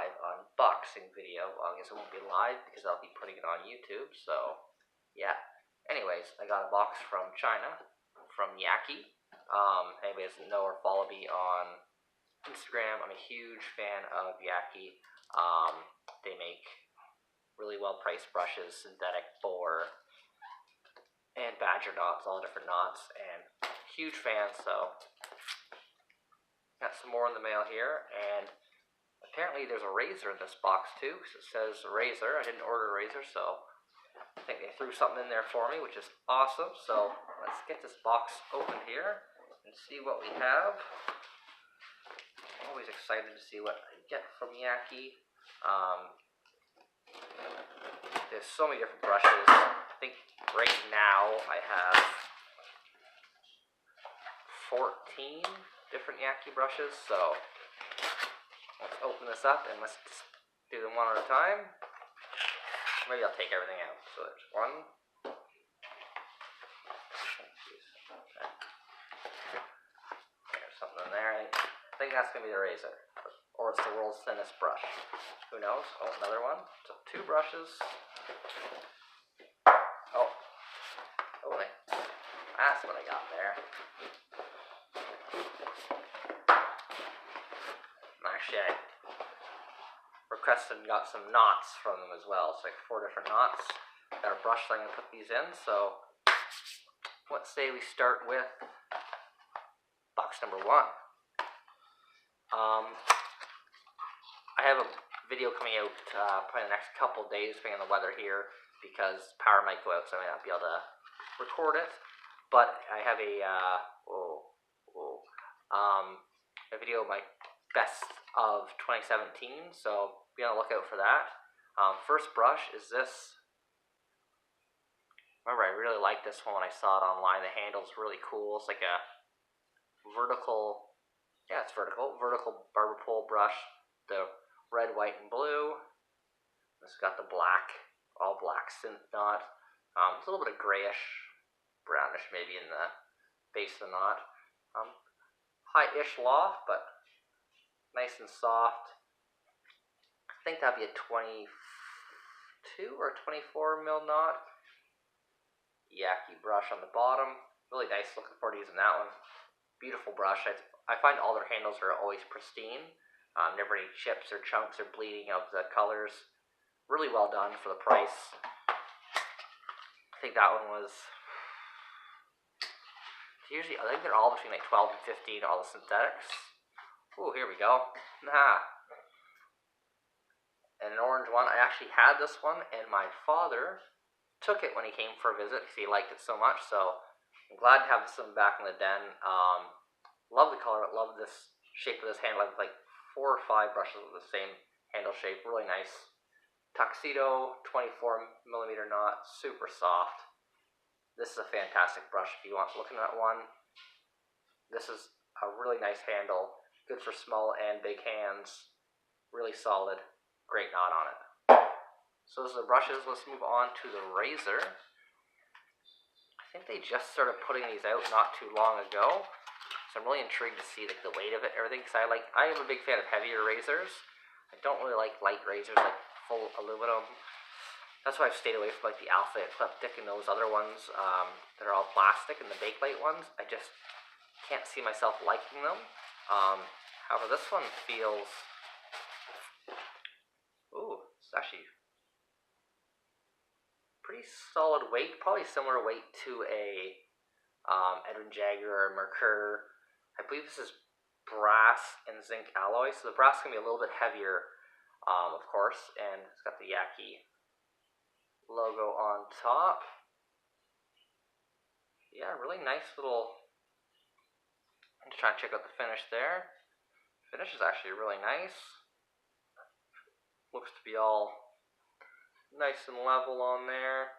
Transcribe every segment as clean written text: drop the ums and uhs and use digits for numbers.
live unboxing video. Well, I guess it won't be live because I'll be putting it on YouTube, so yeah. Anyways, I got a box from China, from Yaqi. Anybody doesn't know or follow me on Instagram, I'm a huge fan of Yaqi. They make really well priced brushes, synthetic, boar, and badger knots, all different knots, and huge fan. So got some more in the mail here, and apparently there's a razor in this box too, because it says razor. I didn't order a razor, so I think they threw something in there for me, which is awesome. So let's get this box open here and see what we have. I'm always excited to see what I get from Yaqi. There's so many different brushes. I think right now I have 14 different Yaqi brushes, so let's open this up and let's just do them one at a time. Maybe I'll take everything out. So there's one. There's something in there. I think that's going to be the razor. Or it's the world's thinnest brush. Who knows? Oh, another one. So 2 brushes. Oh. Oh, that's what I got there. Actually, I requested and got some knots from them as well. It's like 4 different knots. Got a brush that I'm going to put these in. So let's say we start with box number 1. I have a video coming out probably the next couple days, depending on the weather here, because power might go out, so I may not be able to record it. But I have a video of my best of 2017, so be on the lookout for that. First brush is this. Remember, I really liked this one when I saw it online. The handle's really cool. It's like a vertical, yeah, it's vertical barber pole brush. The red, white, and blue. It's got the black, all black synth knot. It's a little bit of grayish, brownish maybe in the base of the knot. High-ish loft, but nice and soft. I think that'd be a 22 or 24 mil knot. Yaqi brush on the bottom. Really nice. Looking forward to using that one. Beautiful brush. I find all their handles are always pristine. Never any chips or chunks or bleeding of the colors. Really well done for the price. I think that one was usually, I think they're all between like 12 and 15, all the synthetics. Ooh, here we go. And an orange one. I actually had this one, and my father took it when he came for a visit because he liked it so much. So I'm glad to have this one back in the den. Love the color. Love this shape of this handle. I have like 4 or 5 brushes with the same handle shape. Really nice. Tuxedo 24 millimeter knot. Super soft. This is a fantastic brush if you want looking at one. This is a really nice handle. Good for small and big hands. Really solid. Great knot on it. So those are the brushes. Let's move on to the razor. I think they just started putting these out not too long ago. So I'm really intrigued to see like the weight of it, everything. Because I am a big fan of heavier razors. I don't really like light razors, like full aluminum. That's why I've stayed away from like the Alpha Ecliptic and those other ones that are all plastic, and the Bakelite ones. I just can't see myself liking them. However, this one feels, ooh, it's actually pretty solid weight. Probably similar weight to a Edwin Jagger or Merkur. I believe this is brass and zinc alloy, so the brass can be a little bit heavier, of course, and it's got the Yaqi logo on top. Yeah, really nice little. I'm just trying to check out the finish there. Finish is actually really nice. Looks to be all nice and level on there.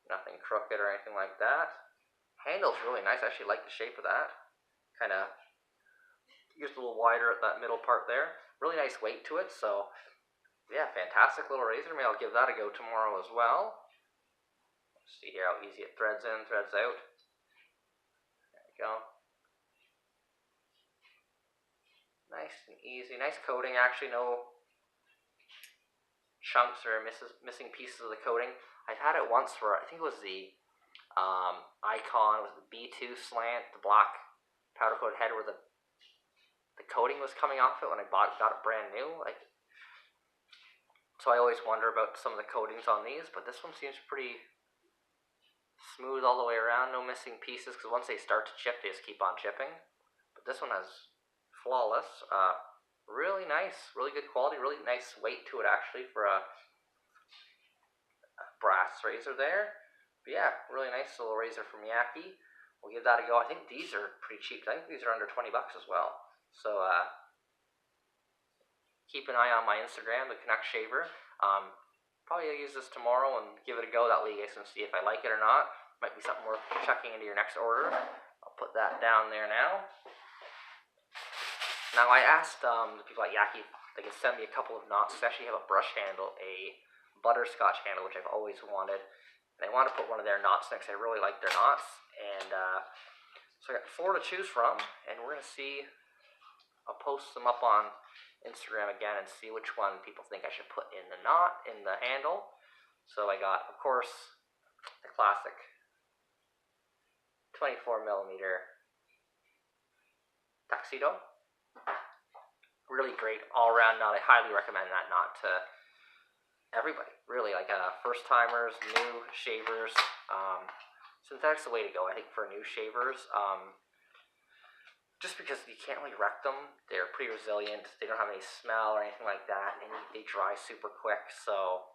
Nothing crooked or anything like that. Handle's really nice. I actually like the shape of that. Kind of used a little wider at that middle part there. Really nice weight to it. So yeah, fantastic little razor. Maybe I'll give that a go tomorrow as well. Let's see here how easy it threads in, threads out. There we go. Nice and easy. Nice coating, actually. No chunks or missing pieces of the coating. I've had it once where I think it was the Icon, was the B2 slant, the black powder coated head where the coating was coming off it when I got it brand new. Like, so I always wonder about some of the coatings on these, but this one seems pretty smooth all the way around, no missing pieces, because once they start to chip, they just keep on chipping. But this one has flawless, really nice, really good quality, really nice weight to it actually for a brass razor there. But yeah, really nice little razor from Yaqi. We'll give that a go. I think these are pretty cheap. I think these are under 20 bucks as well. So keep an eye on my Instagram, the Canuck Shaver. Probably use this tomorrow and give it a go. That way you guys can see if I like it or not. Might be something worth checking into your next order. I'll put that down there now. Now I asked the people at Yaqi if they could send me a couple of knots. I actually have a brush handle, a butterscotch handle, which I've always wanted. And I want to put one of their knots next. I really like their knots. And so I got 4 to choose from. And we're going to see. I'll post them up on Instagram again and see which one people think I should put in the knot, in the handle. So I got, of course, the classic 24mm tuxedo. Really great all-around knot. I highly recommend that knot to everybody. Really, like first timers, new shavers. Synthetic's the way to go, I think, for new shavers. Just because you can't really wreck them. They're pretty resilient. They don't have any smell or anything like that, and they dry super quick. So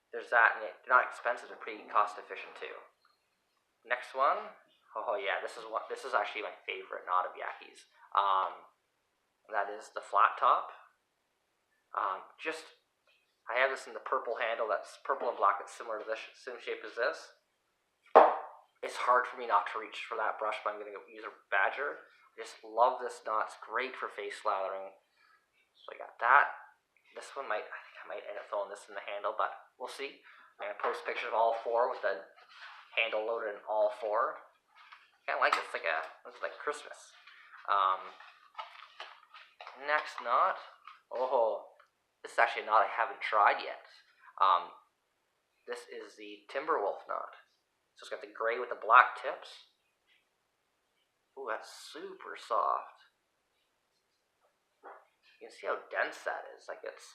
there's that, and they're not expensive. They're pretty cost efficient too. Next one. Oh yeah, this is actually my favorite knot of Yaqi's. That is the flat top. I have this in the purple handle. That's purple and black. It's similar to this, same shape as this. It's hard for me not to reach for that brush, but I'm going to use a Badger. I just love this knot. It's great for face lathering. So I got that. This one I think I might end up throwing this in the handle, but we'll see. I'm going to post pictures of all 4 with the handle loaded in all 4. I kind of like this. This is like Christmas. Next knot. Oh, this is actually a knot I haven't tried yet. This is the Timberwolf knot. So it's got the gray with the black tips. Ooh, that's super soft. You can see how dense that is. Like it's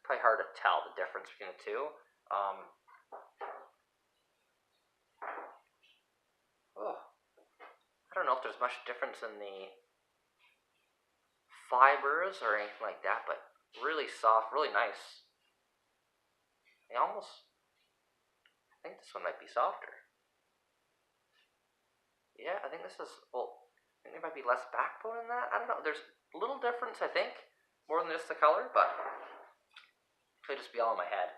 probably hard to tell the difference between the two. I don't know if there's much difference in the fibers or anything like that, but really soft, really nice. I think this one might be softer. Yeah, I think this is, well, I think there might be less backbone in that. I don't know. There's a little difference, I think, more than just the color, but it could just be all in my head.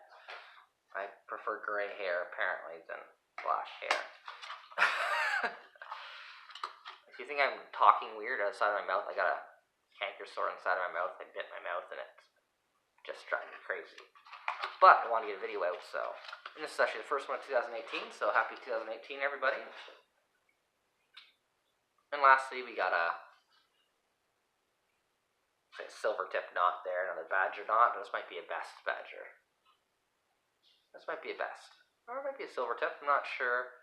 I prefer gray hair, apparently, than black hair. If you think I'm talking weird outside of my mouth, I got a canker sore inside of my mouth. I bit my mouth, and it's just driving me crazy. But I want to get a video out, so. And this is actually the first one of 2018, so happy 2018, everybody. And lastly, we got a silver tip knot there, another Badger knot. This might be a best Badger. This might be a best. Or it might be a silver tip, I'm not sure.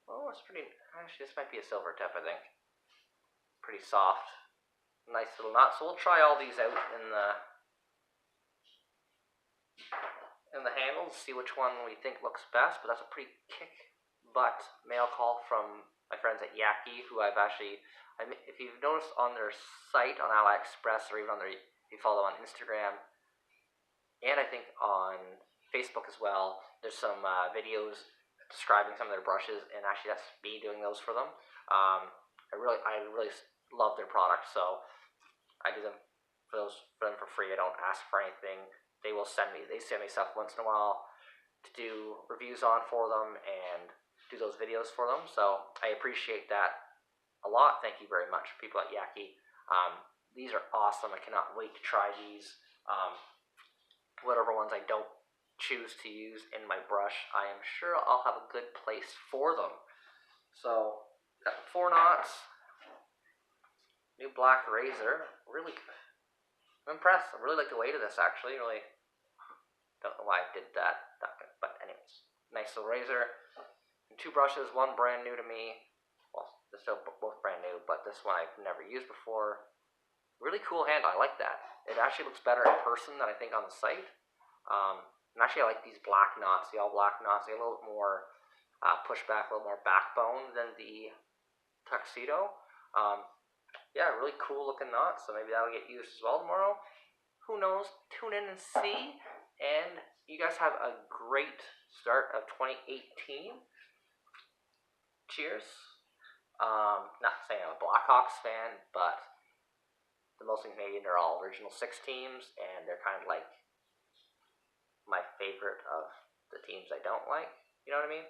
Oh, it's pretty, actually this might be a silver tip, I think. Pretty soft. Nice little knot. So we'll try all these out in the handles, see which one we think looks best, but that's a pretty kick-butt mail call from my friends at Yaqi, who I've actually, if you've noticed on their site on AliExpress, or even on their, if you follow them on Instagram, and I think on Facebook as well, there's some videos describing some of their brushes, and actually that's me doing those for them. I really love their products, so I do them for them for free. I don't ask for anything. They send me stuff once in a while to do reviews on for them and do those videos for them. So I appreciate that a lot. Thank you very much, people at Yaqi. These are awesome. I cannot wait to try these. Whatever ones I don't choose to use in my brush, I am sure I'll have a good place for them. So got the 4 knots, new black razor. Really, I'm impressed. I really like the weight of this, actually. Really Don't know why I did that. But anyways, nice little razor. And 2 brushes, one brand new to me. Well, they're still both brand new, but this one I've never used before. Really cool handle. I like that. It actually looks better in person than I think on the site. And actually I like these black knots, the all black knots. They have a little bit more pushback, a little more backbone than the tuxedo. Yeah, really cool looking knot, so maybe that'll get used as well tomorrow. Who knows? Tune in and see. And you guys have a great start of 2018. Cheers. Not saying I'm a Blackhawks fan, but the mostly Canadian are all original 6 teams, and they're kind of like my favorite of the teams I don't like. You know what I mean?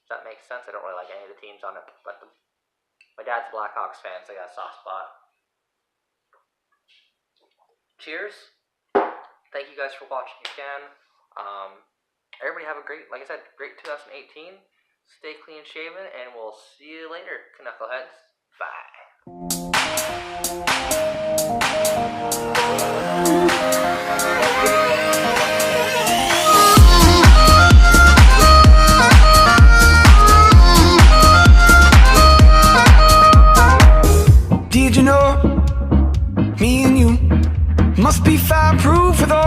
Does that make sense? I don't really like any of the teams on it, but my dad's a Blackhawks fan, so I got a soft spot. Cheers. Thank you guys for watching again. Everybody have a great, like I said, great 2018. Stay clean shaven, and we'll see you later, Knuckleheads. Bye. Did you know me and you must be fireproof with all